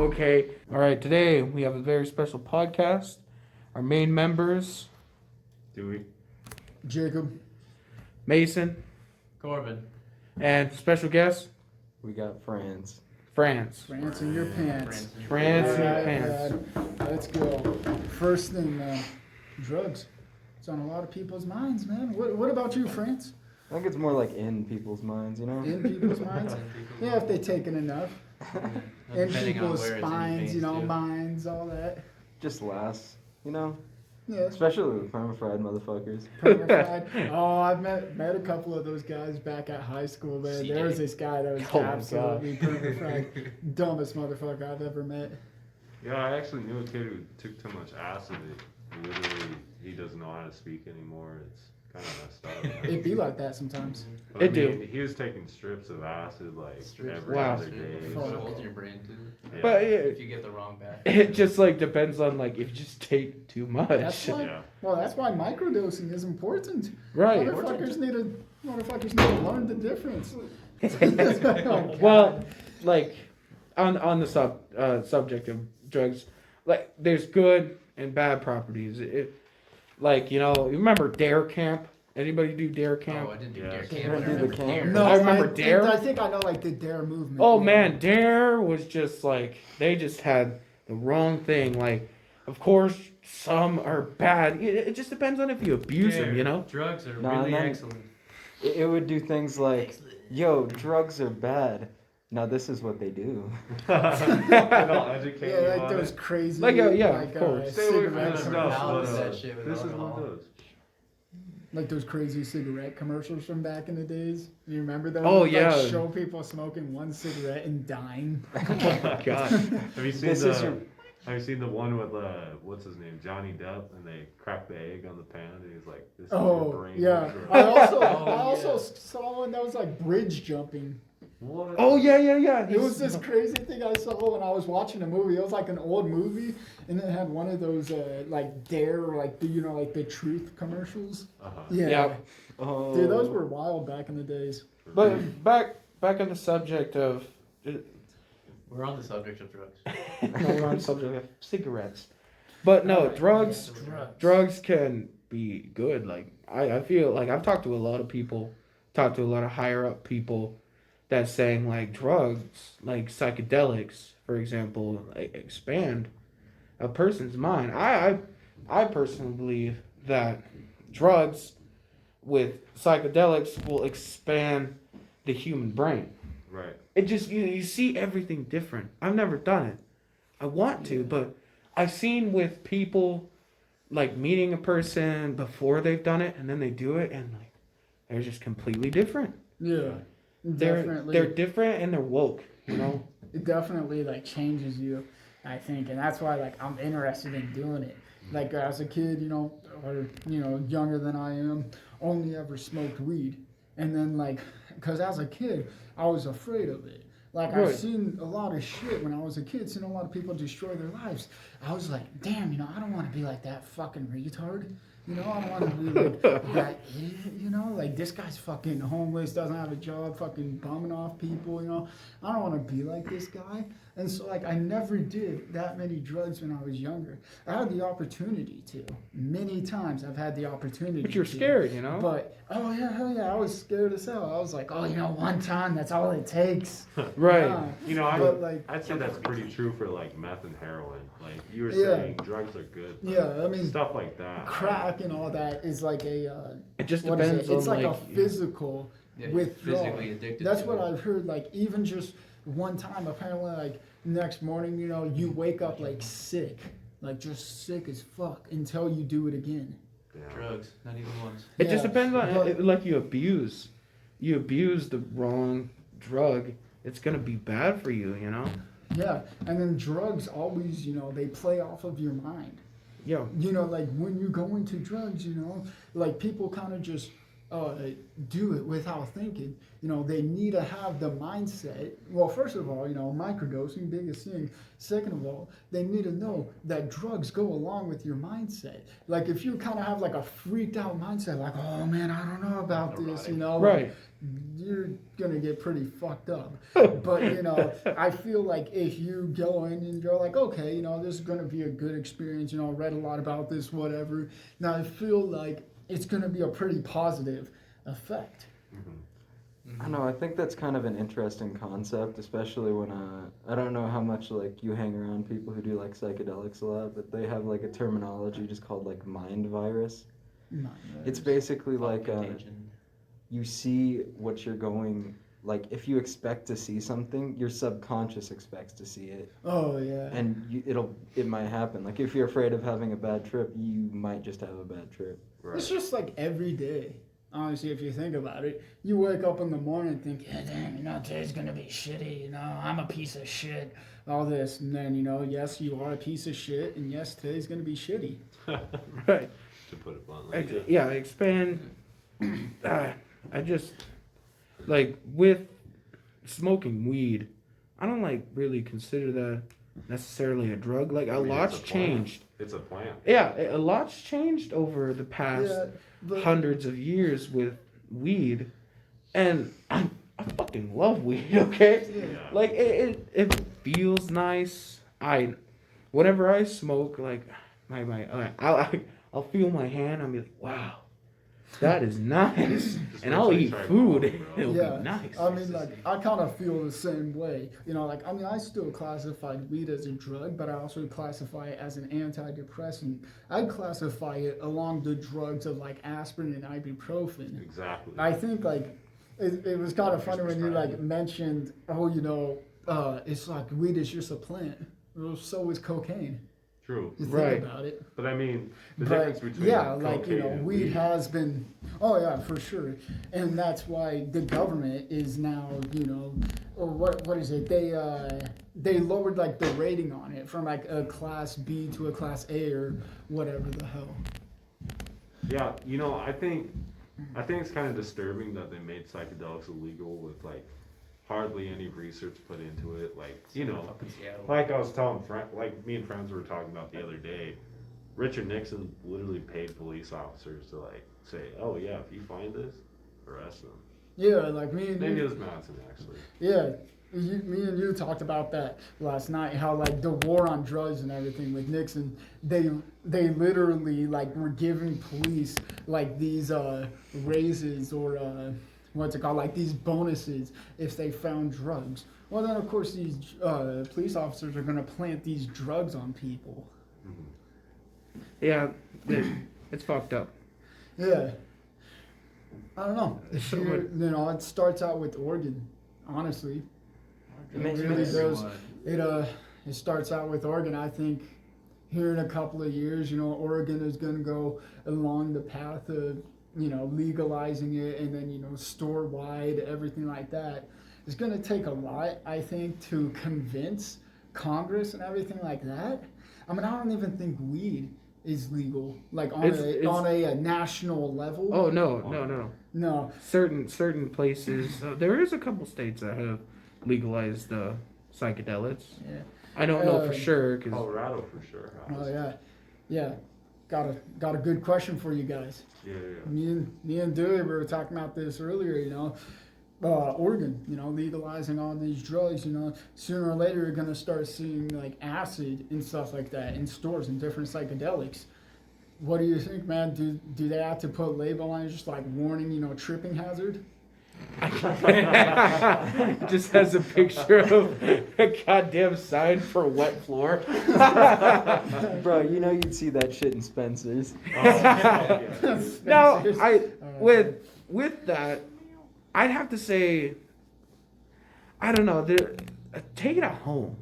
Okay. All right. Today we have a very special podcast. Our main members: Dewey, Jacob, Mason, Corbin. and special guest We got France. France. France in your pants. France in your Alright, pants. Let's go. First thing, drugs. It's on a lot of people's minds, man. What about you, France? I think it's more like in people's minds, you know? In people's minds? Yeah, if they take it enough. In Depending on people's where it's in your spines, veins, you know, too. minds, all that. Just lasts, you know? Yeah. Especially with perma-fried motherfuckers. Perma-fried. Oh, I've met a couple of those guys back at high school, man. There was this guy that was Oh my absolutely perma-fried. Dumbest motherfucker I've ever met. yeah, I actually knew a kid who took too much acid. Literally, he doesn't know how to speak anymore. It's kind of messed up. It'd be like that sometimes. But, It do. He was taking strips of acid like Strips. every Wow. other day. It Fuck. holds in your brain too. Yeah. But If you get the wrong batch. it just like depends on like if you just take too much. That's why. Yeah. Well, that's why microdosing is important. Right. Motherfuckers need to learn the difference. Oh, Well, God. like on the subject of drugs, like there's good and bad properties. Like you remember Dare Camp? Anybody do Dare Camp? Oh, I didn't do Yeah. Dare I Camp. didn't I do the remember camp. Dare. No, I remember Dare. I think I know like the Dare movement. Oh yeah. man, Dare was just like they just had the wrong thing. Like, of course, some are bad. It just depends on if you abuse them. Drugs are Nah, really man. excellent. It would do things like, yo, drugs are bad. Now this is what they do. And I'll educate Yeah, you like on those it. crazy. Like, yeah, of course. Stay away from cigarette that Cigarette stuff. commercials. But, That shit with this is alcohol. one of those. Like those crazy cigarette commercials from back in the days. You remember those? Oh, Like, yeah. show people smoking one cigarette and dying. Oh God. Have you seen This is your- Have you seen the one with what's his name, Johnny Depp, and they crack the egg on the pan, and he's like, "This is your Oh brain." yeah. Sure. I also yeah. saw one that was like bridge jumping. What? Oh yeah. It was this crazy thing I saw when I was watching a movie. It was like an old movie, and it had one of those like Dare, like like the Truth commercials. Uh-huh. Yeah. Yep. Oh. Dude, those were wild back in the days. But back on the subject of We're on the subject of drugs. no, we're on the subject of cigarettes. But no, drugs. Drugs can be good. Like I feel like I've talked to a lot of people, talked to a lot of higher up people that's saying like drugs, like psychedelics, for example, like expand a person's mind. I personally believe that drugs with psychedelics will expand the human brain. Right. It just you see everything different. I've never done it. I want to, but I've seen with people like meeting a person before they've done it and then they do it and like they're just completely different. Yeah. They're Definitely. different and they're woke, It definitely like changes you, I think, and that's why like I'm interested in doing it. Like as a kid, or younger than I am, only ever smoked weed, and then like, cause as a kid, I was afraid of it. Like Right. I've seen a lot of shit when I was a kid, seen a lot of people destroy their lives. I was like, damn, I don't want to be like that fucking retard. I don't want to be like that idiot, like this guy's fucking homeless, doesn't have a job, fucking bumming off people, I don't want to be like this guy. And so like I never did that many drugs when I was younger. I had the opportunity to. Many times I've had the opportunity but you're to. scared, But oh yeah, hell yeah, I was scared as hell. I was like, oh, one time, that's all it takes. Right. Yeah. But, like, I'd say that's pretty true for like meth and heroin. Like you were Yeah. saying, drugs are good. but Yeah, I mean, stuff like that. crack and all that is like a It just what is depends it? It's on like a like physical Yeah, you're withdrawal. physically addicted That's to what it. I've heard. Like even just one time, apparently, like next morning, you wake up like sick, like just sick as fuck until you do it again. Yeah. Drugs, not even once. it just Yeah, depends on but- like you abuse the wrong drug, it's gonna be bad for you, Yeah, and then drugs always, they play off of your mind. Yeah. Like when you go into drugs, like people kind of just do it without thinking. You know, they need to have the mindset. Well, first of all, you know, microdosing, biggest thing. Second of all, they need to know that drugs go along with your mindset. Like if you kind of have like a freaked out mindset, like, oh man, I don't know about this, you know, Right. you're gonna get pretty fucked up. But you know, I feel like if you go in and you're like, okay, you know, this is gonna be a good experience. You know, I read a lot about this, whatever. Now I feel like it's gonna be a pretty positive effect. Mm-hmm. I don't know. I think that's kind of an interesting concept, especially when I don't know how much like you hang around people who do like psychedelics a lot, but they have like a terminology just called like mind virus. It's basically like you see what you're going, like if you expect to see something, your subconscious expects to see it, Oh yeah. and it might happen. Like if you're afraid of having a bad trip, you might just have a bad trip. Right. It's just like every day. Honestly, if you think about it, you wake up in the morning and think, yeah, damn, you know, today's gonna be shitty, you know, I'm a piece of shit, all this, and then, you know, yes, you are a piece of shit, and yes, today's gonna be shitty. Right. To put it bluntly. Yeah, expand. I just like with smoking weed. I don't like really consider that necessarily a drug. Like I mean, lot's it's a plant. changed. It's a plant. Yeah, a lot's changed over the past Yeah, but hundreds of years with weed, and I fucking love weed. Okay, Yeah. like it feels nice. Whenever I smoke, like I'll feel my hand. I'll be like, wow, that is nice, Just and wait I'll till you eat try food. bong, bro. It'll Yeah, be nice. I mean, like, I kind of feel the same way. You know, like, I mean, I still classify weed as a drug, but I also classify it as an antidepressant. I classify it along the drugs of, like, aspirin and ibuprofen. Exactly. I think, like, it was kind of funny when you, like, mentioned, oh, you know, it's like weed is just a plant. Well, so is cocaine. True. You think Right. about it. But I mean, the But difference between yeah, like, you cocaine know, and weed has been, oh yeah, for sure, and that's why the government is now, you know, or what is it? They lowered like the rating on it from like a class B to a class A or whatever the hell. Yeah, you know, I think it's kind of disturbing that they made psychedelics illegal with like hardly any research put into it. Like, you know, Up in Seattle. like I was telling like me and friends were talking about the other day, Richard Nixon literally paid police officers to like say, oh yeah, if you find this, arrest them. Yeah, like me and Maybe it you, was Madison actually. yeah, me and you talked about that last night. How like the war on drugs and everything with Nixon, they literally like were giving police like these raises or what's it called, like these bonuses if they found drugs. Well, then of course these police officers are gonna plant these drugs on people. Yeah, it's fucked up. Yeah. I don't know. So Here, you know, it starts out with Oregon, honestly. It makes really sense. does. It starts out with Oregon. I think here in a couple of years, you know, Oregon is going to go along the path of, you know, legalizing it, and then, you know, store wide, everything like that. It's going to take a lot, I think, to convince Congress and everything like that. I mean, I don't even think weed is legal, like on a national level. Oh no. No. Certain places. There is a couple states that have legalized psychedelics. Yeah. I don't know for sure because Colorado for sure has. Oh yeah, yeah. Got a good question for you guys. Yeah. Me and Dewey were talking about this earlier. You know, Oregon. You know, legalizing all these drugs. You know, sooner or later you're gonna start seeing like acid and stuff like that in stores and different psychedelics. What do you think, man? Do they have to put a label on it, just like warning? You know, tripping hazard. it just has a picture of a goddamn sign for wet floor. Bro, you know you'd see that shit in Spencer's. No, with that, I'd have to say, I don't know. Take it at home.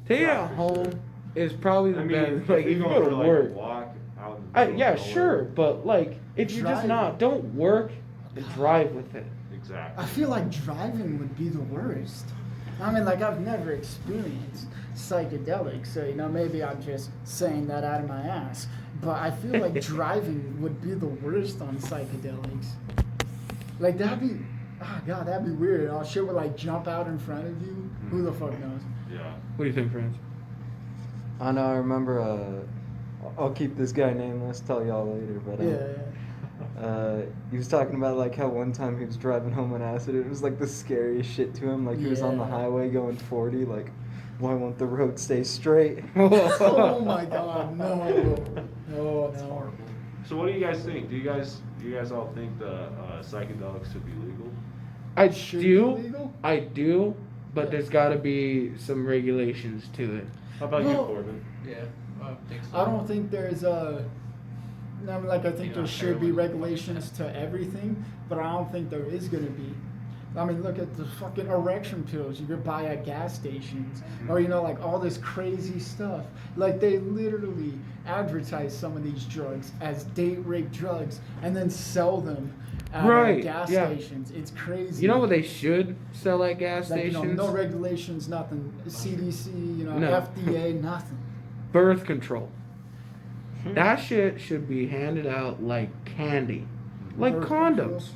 Take it at home is probably the best. Like if you go to work. Like, walk out in the middle Yeah, of nowhere. sure, but like if you're just Drive. don't work and drive with it. Exactly. I feel like driving would be the worst. I mean, like, I've never experienced psychedelics, so, you know, maybe I'm just saying that out of my ass. But I feel like driving would be the worst on psychedelics. Like that'd be, oh god, that'd be weird. All shit would like jump out in front of you. Who the fuck knows? Yeah. What do you think, friends? I know. I remember. I'll keep this guy nameless. Tell y'all later. But he was talking about like how one time he was driving home on acid. It was like the scariest shit to him. Like he was on the Yeah. highway going 40. Like, why won't the road stay straight? Oh my god, no. Oh It's no. horrible. So what do you guys think? Do you guys all think the psychedelics should be legal? I Should be do. legal? I do, but there's got to be some regulations to it. How about you, Well- Corbin? Yeah, I think so. I don't think there's a. I mean, like I think Yeah, there should be heroin. regulations to everything, but I don't think there is gonna be. I mean, look at the fucking erection pills you could buy at gas stations, or like all this crazy stuff. Like they literally advertise some of these drugs as date rape drugs and then sell them at Right, gas yeah. stations. It's crazy. You know what they should sell at gas like, stations? no regulations, nothing. CDC, No. FDA, nothing. Birth control. That shit should be handed out like candy. Like Birth condoms.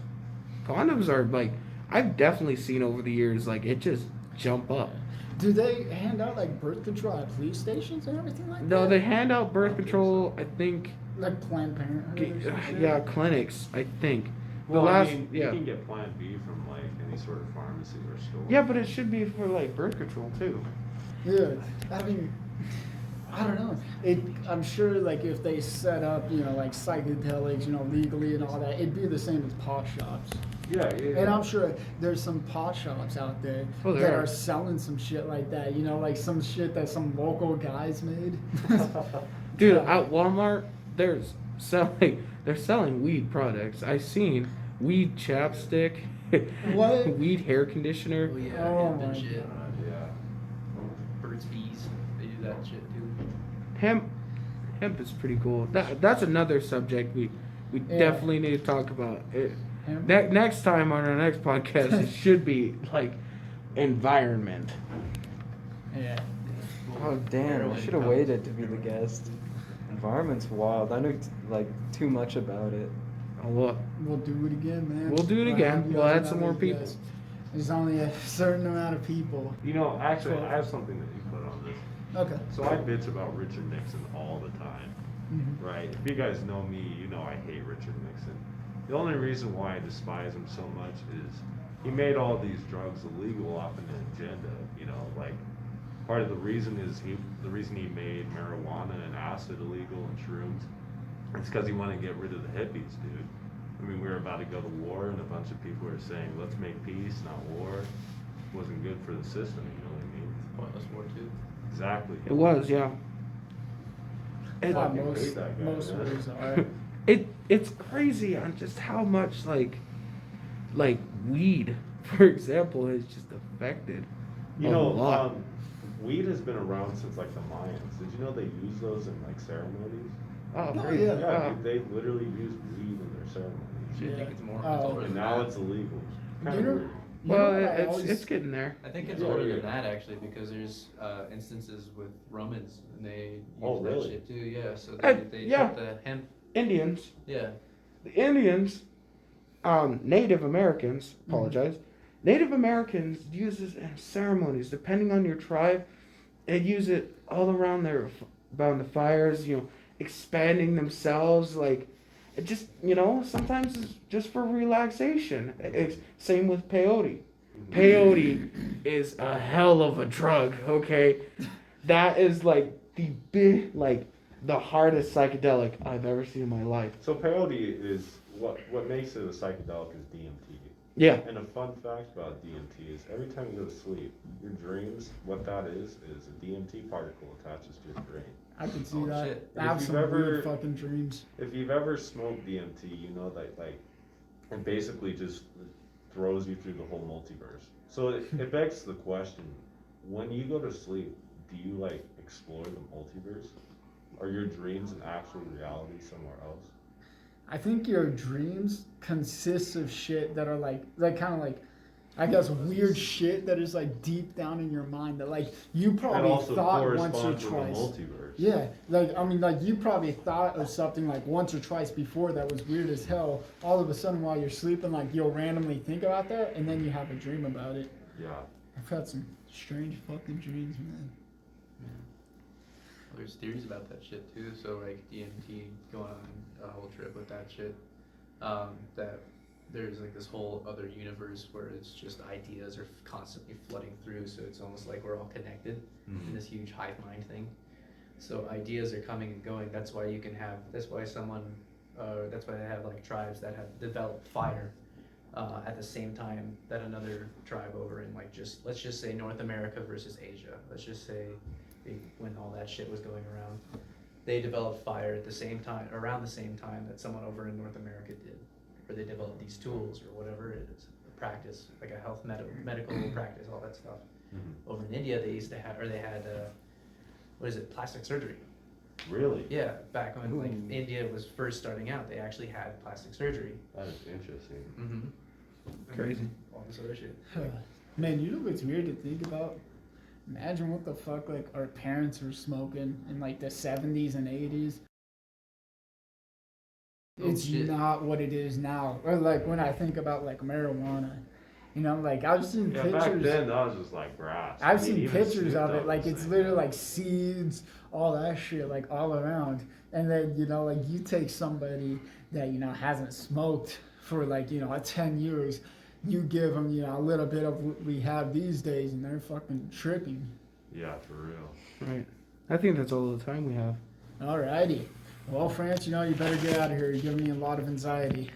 Condoms are like, I've definitely seen over the years, like it just jump up. Do they hand out like birth control at police stations and everything like No, that? they hand out birth control, I think, Like Planned Parenthood or some shit? yeah, clinics, I think. Well, the last, I mean, yeah. you can get Plan B from like any sort of pharmacy or store. Yeah, but it should be for like birth control too. Yeah, I mean, I don't know. I'm sure like if they set up, like psychedelics, legally and all that, it'd be the same as pot shops. Yeah. And I'm sure there's some pot shops out there Oh, there that are. are selling some shit like that. Like some shit that some local guys made. Dude, Yeah. at Walmart, they're selling weed products. I seen weed chapstick, What? weed hair conditioner. Oh yeah, Oh hemp and my shit. God. Yeah. Burt's Bees, they do that shit too. Hemp is pretty cool. That's another subject we Yeah. definitely need to talk about. Hemp? Next time on our next podcast, it should be like environment. Yeah. Oh damn! I Heroin should have comes waited to from be the heroin. guest. Environment's wild. I knew too much about it. Oh, look. We'll do it again, man. We'll do it again. have you We'll as add some more another people. guest. There's only a certain amount of people. Actually, I have something that you put on this. Okay. So I bitch about Richard Nixon all the time, Mhm. right? If you guys know me, you know I hate Richard Nixon. The only reason why I despise him so much is he made all these drugs illegal off an agenda. Like part of the reason is the reason he made marijuana and acid illegal and shrooms. It's because he wanted to get rid of the hippies, dude. I mean, we were about to go to war, and a bunch of people were saying, "Let's make peace, not war." It wasn't good for the system. You know what I mean? Pointless war too. Exactly. It was, yeah. It, Yeah, fucking hate most that guy, most man. ways are. it's crazy on just how much like weed, for example, has just affected You a know, lot. weed has been around since like the Mayans. Did you know they use those in like ceremonies? Oh, Oh, crazy. yeah. Yeah, they literally use weed in their ceremonies. Shit, I Yeah. think it's more. Oh. It's older And than now that. it's illegal. Kind You of know- weird. Well, I it's always- it's getting there. I think it's Yeah, older yeah. than that actually, because there's instances with Romans and they use Oh, that really? shit too. Yeah, so Uh, they yeah. took the hemp. Indians, Yeah, the Indians, Native Americans, apologize. Native Americans use this in ceremonies. Depending on your tribe, they use it all around around the fires. Expanding themselves. Like, it just sometimes it's just for relaxation. It's same with peyote. Peyote is a hell of a drug. Okay, that is like the hardest psychedelic I've ever seen in my life. So peyote is what makes it a psychedelic is DMT. Yeah. And a fun fact about DMT is every time you go to sleep, your dreams, what that is a DMT particle attaches to your brain. I can see Oh, that. shit. I have If some you've ever- weird fucking dreams. If you've ever smoked DMT, you know that it basically just throws you through the whole multiverse. So it begs the question: when you go to sleep, do you explore the multiverse? Are your dreams an actual reality somewhere else? I think your dreams consist of shit that are like kind of like I guess weird shit that is like deep down in your mind that like you probably also thought once or corresponds with the twice. multiverse. Yeah, like I mean, like you probably thought of something like once or twice before that was weird as hell. All of a sudden, while you're sleeping, like you'll randomly think about that, and then you have a dream about it. Yeah. I've had some strange fucking dreams, man. There's theories about that shit too. So like DMT going on a whole trip with that shit. That there's like this whole other universe where it's just ideas are constantly flooding through. So it's almost like we're all connected in this huge hive mind thing. So ideas are coming and going. That's why you can have. That's why someone. That's why they have like tribes that have developed fire. At the same time that another tribe over in like just let's just say North America versus Asia. Let's just say when all that shit was going around, they developed fire at the same time, around the same time that someone over in North America did, where they developed these tools or whatever it is, a practice like a health medical practice, all that stuff. Over in India, they used to have, or they had, what is it, plastic surgery. Really? Yeah, back when like India was first starting out, they actually had plastic surgery. That is interesting. Mm-hmm. Crazy. All this other shit. Man, you know what's weird to think about? Imagine what the fuck like our parents were smoking in like the 70s and 80s. It's shit. not what it is now. Or like when I think about like marijuana, you know, like I've seen Yeah, pictures. back then that was just like grass. I've I mean, seen even pictures Snoop of Dogg it, like was it's saying literally that. like seeds, all that shit, like all around. And then, you know, like you take somebody that, you know, hasn't smoked for like, you know, 10 years, you give them, you know, a little bit of what we have these days and they're fucking tripping. Yeah, for real. Right. I think that's all the time we have. Alrighty. Well, France, you know, you better get out of here. You're giving me a lot of anxiety.